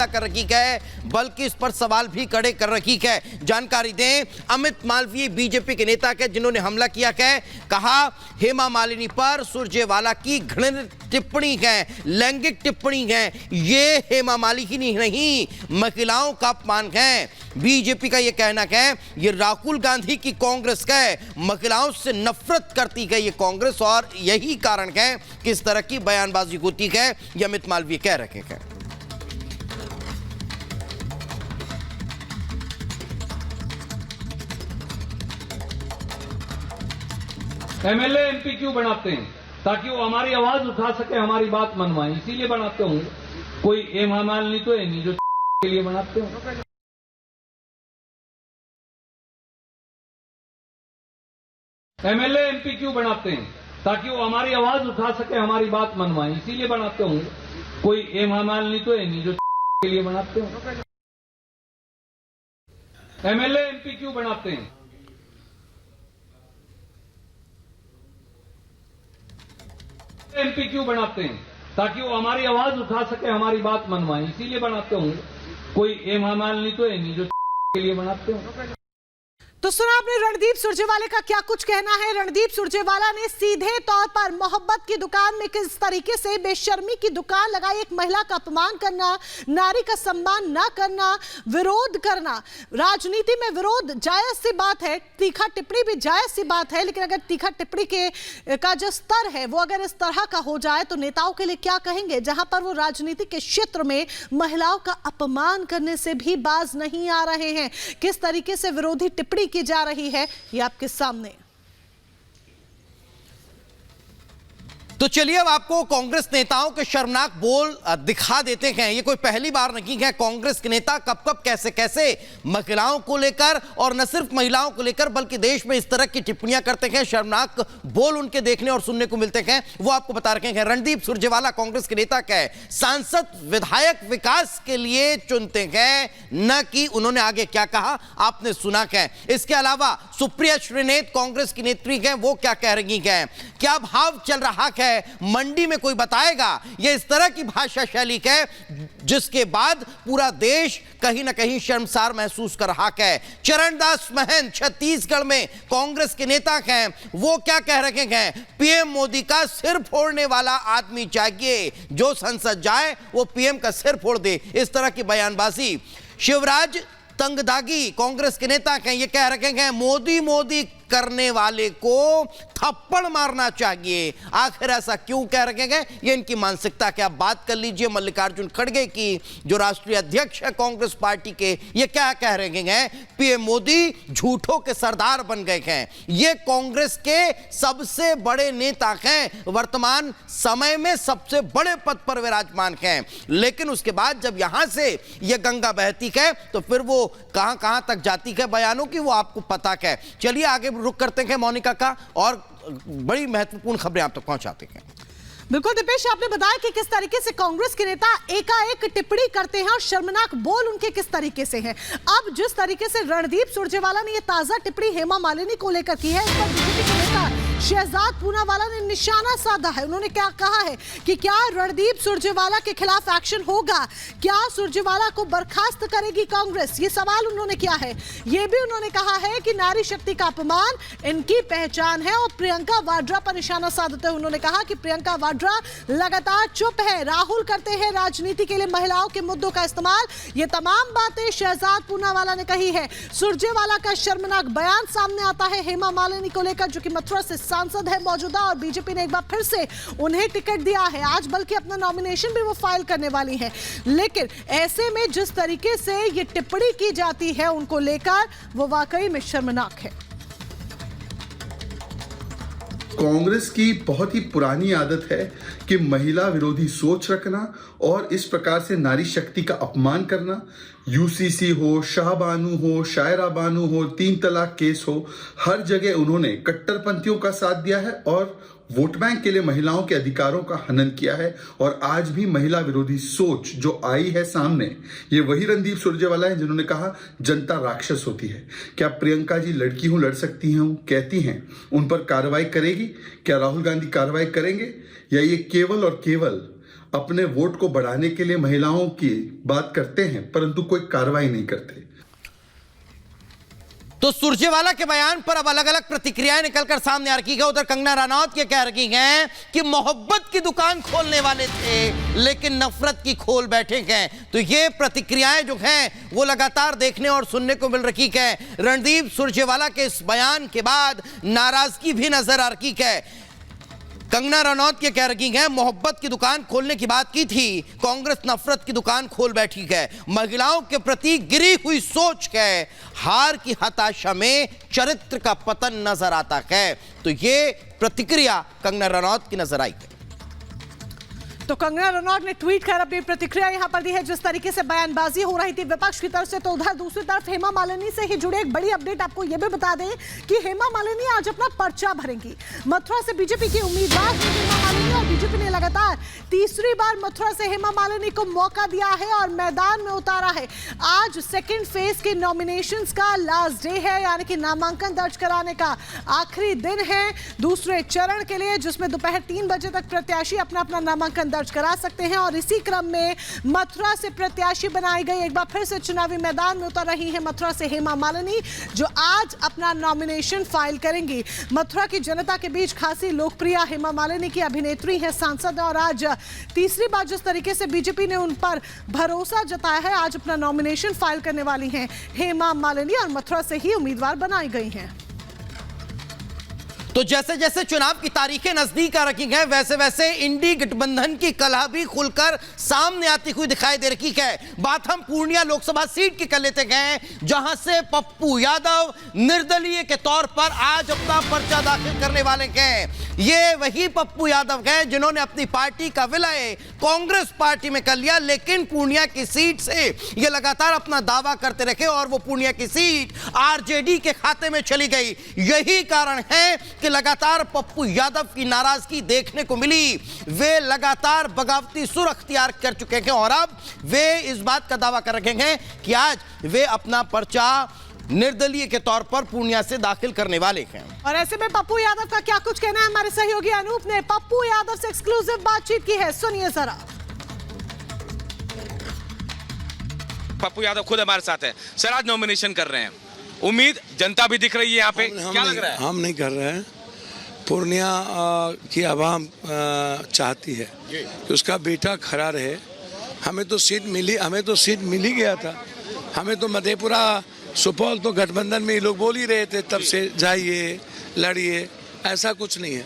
कर रखी है, बल्कि इस पर सवाल भी खड़े कर रखी है। जानकारी दें, अमित मालवीय बीजेपी के नेता के जिन्होंने हमला किया है, कहा हेमा मालिनी पर सुरजेवाला की घृणित टिप्पणी है, लैंगिक टिप्पणी है, ये हेमा मालिनी नहीं महिलाओं का अपमान है। बीजेपी का यह कहना है ये राहुल गांधी की कांग्रेस है, महिलाओं से नफरत करती है ये कांग्रेस, और यही कारण है कि इस तरह की बयानबाजी होती है, ये अमित मालवीय कह रहे हैं। एमएलए एमपी क्यों बनाते हैं? ताकि वो हमारी आवाज उठा सके, हमारी बात मनवाएं, इसीलिए बनाते होंगे। कोई हेमा मालिनी तो है नहीं जो के लिए बनाते हो। एमएलए एमपी क्यों बनाते हैं? ताकि वो हमारी आवाज उठा सके, हमारी बात मनवाएं, इसीलिए बनाते होंगे। कोई हेमा मालिनी तो है नहीं जो के लिए बनाते हो। एमएलए एमपी क्यों बनाते हैं? एमपी क्यों बनाते हैं? ताकि वो हमारी आवाज उठा सके, हमारी बात मनवाएं, इसीलिए बनाते होंगे। कोई हेमा मालिनी तो है नहीं जो के लिए बनाते हो। तो सुना आपने रणदीप सुरजेवाला का क्या कुछ कहना है। रणदीप सुरजेवाला ने सीधे तौर पर मोहब्बत की दुकान में किस तरीके से बेशर्मी की दुकान लगाई, एक महिला का अपमान करना, नारी का सम्मान न करना, विरोध करना। राजनीति में विरोध जायज सी बात है, तीखा टिप्पणी भी जायज सी बात है, लेकिन अगर तीखा टिप्पणी का जो स्तर है वो अगर इस तरह का हो जाए तो नेताओं के लिए क्या कहेंगे, जहां पर वो राजनीति के क्षेत्र में महिलाओं का अपमान करने से भी बाज नहीं आ रहे हैं। किस तरीके से विरोधी टिप्पणी की जा रही है ये आपके सामने। तो चलिए अब आपको कांग्रेस नेताओं के शर्मनाक बोल दिखा देते हैं। ये कोई पहली बार नहीं है, कांग्रेस के नेता कब कब कैसे कैसे महिलाओं को लेकर, और न सिर्फ महिलाओं को लेकर बल्कि देश में इस तरह की टिप्पणियां करते हैं, शर्मनाक बोल उनके देखने और सुनने को मिलते हैं, वो आपको बता रहे हैं। रणदीप सुरजेवाला कांग्रेस के नेता के सांसद विधायक विकास के लिए चुनते हैं, न कि उन्होंने आगे क्या कहा आपने सुना है। इसके अलावा सुप्रिया श्रीनेत कांग्रेस की नेत्री हैं, वो क्या कह रही हैं, क्या भाव चल रहा है मंडी में कोई बताएगा। यह इस तरह की भाषा शैली है जिसके बाद पूरा देश कहीं ना कहीं शर्मसार महसूस कर रहा है। चरणदास महंत छत्तीसगढ़ में कांग्रेस के नेता हैं, वो क्या कह रहे हैं, पीएम मोदी का सिर फोड़ने वाला आदमी चाहिए, जो संसद जाए वो पीएम का सिर फोड़ दे, इस तरह की बयानबाजी। शिवराज तंगदागी कांग्रेस के नेता हैं, ये कह रहे हैं मोदी मोदी करने वाले को थप्पड़ मारना चाहिए। आखिर ऐसा क्यों कह रहे हैं, ये इनकी मानसिकता क्या। बात कर लीजिए मल्लिकार्जुन खड़गे की, जो राष्ट्रीय अध्यक्ष है कांग्रेस पार्टी के, ये क्या कह रहे हैं, पीएम मोदी झूठों के सरदार बन गए हैं। ये कांग्रेस के सबसे बड़े नेता हैं, वर्तमान समय में सबसे बड़े पद पर विराजमान हैं, लेकिन उसके बाद जब यहां से ये गंगा बहती है तो फिर वो कहां कहां तक जाती है बयानों की, वो आपको पता है। चलिए आगे रुक करते हैं मोनिका का, और बड़ी महत्वपूर्ण खबरें आप तक पहुंचाते हैं। बिल्कुल दीपेश, आपने बताया कि किस तरीके से कांग्रेस के नेता एकाएक टिप्पणी करते हैं और शर्मनाक बोल उनके किस तरीके से हैं। अब जिस तरीके से रणदीप सुरजेवाला ने यह ताजा टिप्पणी हेमा मालिनी को लेकर की है, इस पर बीजेपी के नेता शहजाद पूनावाला ने निशाना साधा है। उन्होंने क्या कहा है कि क्या रणदीप सुरजेवाला के खिलाफ एक्शन होगा, क्या सुरजेवाला को बर्खास्त करेगी कांग्रेस, ये सवाल उन्होंने किया है। यह भी उन्होंने कहा है कि नारी शक्ति का अपमान इनकी पहचान है, और प्रियंका वाड्रा पर निशाना साधते हुए उन्होंने कहा कि प्रियंका वाड्रा लगातार चुप है, राहुल करते हैं राजनीति के लिए महिलाओं के मुद्दों का इस्तेमाल। ये तमाम बातें शहजाद पूनावाला ने कही है। सुरजेवाला का शर्मनाक बयान सामने आता है हेमा मालिनी को लेकर, जो कि मथुरा से सांसद है मौजूदा, और बीजेपी ने एक बार फिर से उन्हें टिकट दिया है। आज बल्कि अपना नॉमिनेशन भी वो फाइल करने वाली हैं। लेकिन ऐसे में जिस तरीके से ये टिप्पणी की जाती है उनको लेकर, वो वाकई में शर्मनाक है। कांग्रेस की बहुत ही पुरानी आदत है कि महिला विरोधी सोच रखना और इस प्रकार से नारी शक्ति का अपमान करना। यूसीसी हो, शाहबानू हो, शायरा बानू हो, 3 तलाक केस हो, हर जगह उन्होंने कट्टरपंथियों का साथ दिया है और वोट बैंक के लिए महिलाओं के अधिकारों का हनन किया है। और आज भी महिला विरोधी सोच जो आई है सामने, ये वही रणदीप सुरजेवाला है जिन्होंने कहा जनता राक्षस होती है। क्या प्रियंका जी लड़की हूं, लड़ सकती हैं, कहती हैं, उन पर कार्रवाई करेगी? क्या राहुल गांधी कार्रवाई करेंगे, या ये केवल और केवल अपने वोट को बढ़ाने के लिए महिलाओं की बात करते हैं, परंतु कोई कार्रवाई नहीं करते। तो सुरजेवाला के बयान पर अब अलग अलग प्रतिक्रियाएं निकलकर सामने आ रही है। उधर कंगना रनौत ये कह रही हैं कि मोहब्बत की दुकान खोलने वाले थे लेकिन नफरत की खोल बैठे हैं। तो ये प्रतिक्रियाएं जो हैं वो लगातार देखने और सुनने को मिल रही है। रणदीप सुरजेवाला के इस बयान के बाद नाराजगी भी नजर आ रही है। कंगना रनौत ये कह रही हैं मोहब्बत की दुकान खोलने की बात की थी, कांग्रेस नफरत की दुकान खोल बैठी है। महिलाओं के प्रति गिरी हुई सोच है, हार की हताशा में चरित्र का पतन नजर आता है। तो ये प्रतिक्रिया कंगना रनौत की नजर आई है। तो कंगना रनौत ने ट्वीट कर अपनी प्रतिक्रिया यहां पर दी है। जिस तरीके से बयानबाजी हो रही थी विपक्ष की तरफ से, तो उधर दूसरी तरफ हेमा मालिनी से ही जुड़े एक बड़ी अपडेट आपको यह भी बता दें कि हेमा मालिनी आज अपना पर्चा भरेंगी। मथुरा से बीजेपी की उम्मीदवार है हेमा मालिनी और बीजेपी ने लगातार तीसरी बार मथुरा से हेमा मालिनी को मौका दिया है और मैदान में उतारा है। आज सेकेंड फेज के नॉमिनेशंस का लास्ट डे है, यानी कि नामांकन दर्ज कराने का आखिरी दिन है दूसरे चरण के लिए, जिसमें दोपहर 3 बजे तक प्रत्याशी अपना अपना नामांकन दर्ज करा सकते हैं। और इसी क्रम में मथुरा से प्रत्याशी बनाई गई एक बार फिर से चुनावी मैदान में उतर रही है मथुरा से हेमा मालिनी, जो आज अपना नॉमिनेशन फाइल करेंगी। मथुरा की जनता के बीच खासी लोकप्रिय हेमा मालिनी की अभिनेत्री है, सांसद है और आज तीसरी बार जिस तरीके से बीजेपी ने उन पर भरोसा जताया है, आज अपना नॉमिनेशन फाइल करने वाली हैं हेमा मालिनी और मथुरा से ही उम्मीदवार बनाई गई हैं। तो जैसे जैसे चुनाव की तारीखें नजदीक आ रही हैं, वैसे वैसे इंडी गठबंधन की कलह भी खुलकर सामने आती हुई दिखाई दे रही है। बात हम पूर्णिया लोकसभा सीट की कर लेते हैं, जहां से पप्पू यादव निर्दलीय के तौर पर आज अपना पर्चा दाखिल करने वाले हैं। ये वही पप्पू यादव हैं जिन्होंने अपनी पार्टी का विलय कांग्रेस पार्टी में कर लिया, लेकिन पूर्णिया की सीट से ये लगातार अपना दावा करते रहे और वो पूर्णिया की सीट आरजेडी के खाते में चली गई। यही कारण है कि लगातार पप्पू यादव की नाराजगी देखने को मिली। वे लगातार बगावती सुर अख्तियार कर चुके हैं और अब वे इस बात का दावा कर रहे हैं कि आज वे अपना पर्चा निर्दलीय के तौर पर पूर्णिया से दाखिल करने वाले हैं। और ऐसे में पप्पू यादव का क्या कुछ कहना है, हमारे सहयोगी अनूप ने पप्पू यादव से एक्सक्लूसिव बातचीत की है, सुनिए जरा। पप्पू यादव खुद हमारे साथ है सर, आज नॉमिनेशन कर रहे हैं, उम्मीद जनता भी दिख रही है यहाँ पे, क्या लग रहा है? हम नहीं कर रहे हैं, पूर्णिया की आवाम चाहती है कि उसका बेटा खड़ा रहे। हमें तो सीट मिल ही गया था। हमें तो मधेपुरा सुपौल तो गठबंधन में ही लोग बोल ही रहे थे तब से, जाइए लड़िए, ऐसा कुछ नहीं है।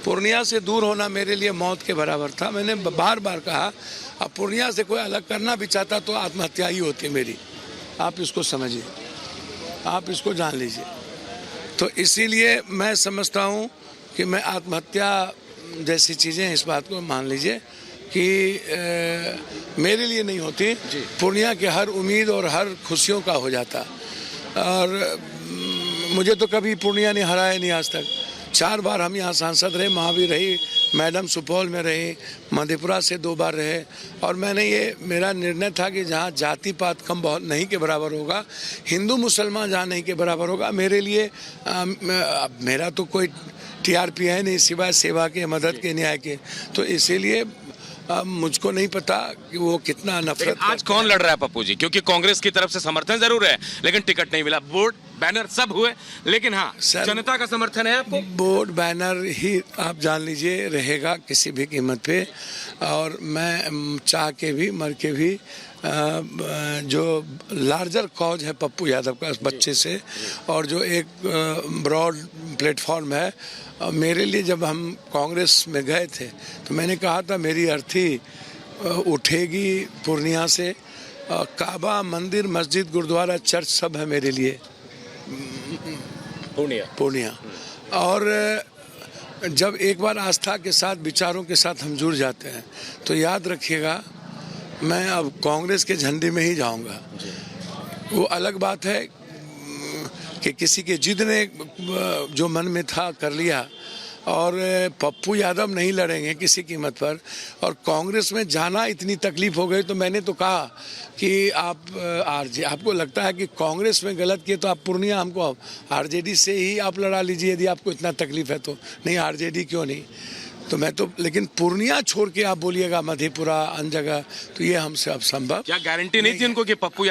पूर्णिया से दूर होना मेरे लिए मौत के बराबर था। मैंने बार बार कहा, अब पूर्णिया से कोई अलग करना भी चाहता तो आत्महत्या ही होती मेरी। आप इसको समझिए, आप इसको जान लीजिए। तो इसीलिए मैं समझता हूँ कि मैं आत्महत्या जैसी चीज़ें, इस बात को मान लीजिए कि मेरे लिए नहीं होती, पूर्णिया के हर उम्मीद और हर खुशियों का हो जाता। और मुझे तो कभी पूर्णिया ने हराया नहीं आज तक। 4 बार हम यहाँ सांसद रहे, महावीर रही, मैडम सुपौल में रही, मधेपुरा से 2 बार रहे। और मैंने ये, मेरा निर्णय था कि जहाँ जाति पात कम बहुत नहीं के बराबर होगा, हिंदू मुसलमान जहाँ नहीं के बराबर होगा, मेरे लिए मेरा तो कोई टीआरपी है नहीं सिवाय सेवा के, मदद के, न्याय के। तो इसीलिए मुझको नहीं पता कि वो कितना नफरत। आज कौन लड़ रहा है पप्पू जी? क्योंकि कांग्रेस की तरफ से समर्थन जरूर है लेकिन टिकट नहीं मिला, बोर्ड बैनर सब हुए, लेकिन हाँ जनता का समर्थन है आपको? बोर्ड बैनर ही आप जान लीजिए रहेगा किसी भी कीमत पे। और मैं चाह के भी मर के भी जो लार्जर कॉज है पप्पू यादव का बच्चे से, और जो एक ब्रॉड प्लेटफॉर्म है, मेरे लिए जब हम कांग्रेस में गए थे तो मैंने कहा था मेरी अर्थी उठेगी पूर्णिया से। काबा, मंदिर, मस्जिद, गुरुद्वारा, चर्च सब है मेरे लिए पूर्णिया। और जब एक बार आस्था के साथ, विचारों के साथ हम जुड़ जाते हैं तो याद रखिएगा, मैं अब कांग्रेस के झंडे में ही जाऊंगा। वो अलग बात है कि किसी के जिद ने जो मन में था कर लिया, और पप्पू यादव नहीं लड़ेंगे किसी कीमत पर। और कांग्रेस में जाना इतनी तकलीफ हो गई तो मैंने तो कहा कि आपको लगता है कि कांग्रेस में गलत किए तो आप पूर्णिया हमको आरजेडी से ही आप लड़ा लीजिए, यदि आपको इतना तकलीफ है तो। नहीं, आरजेडी क्यों नहीं, तो मैं तो, लेकिन पूर्णिया छोड़ के आप बोलिएगा मधेपुरा अन्य जगह, तो ये हमसे अब संभव क्या गारंटी नहीं थी उनको कि पप्पू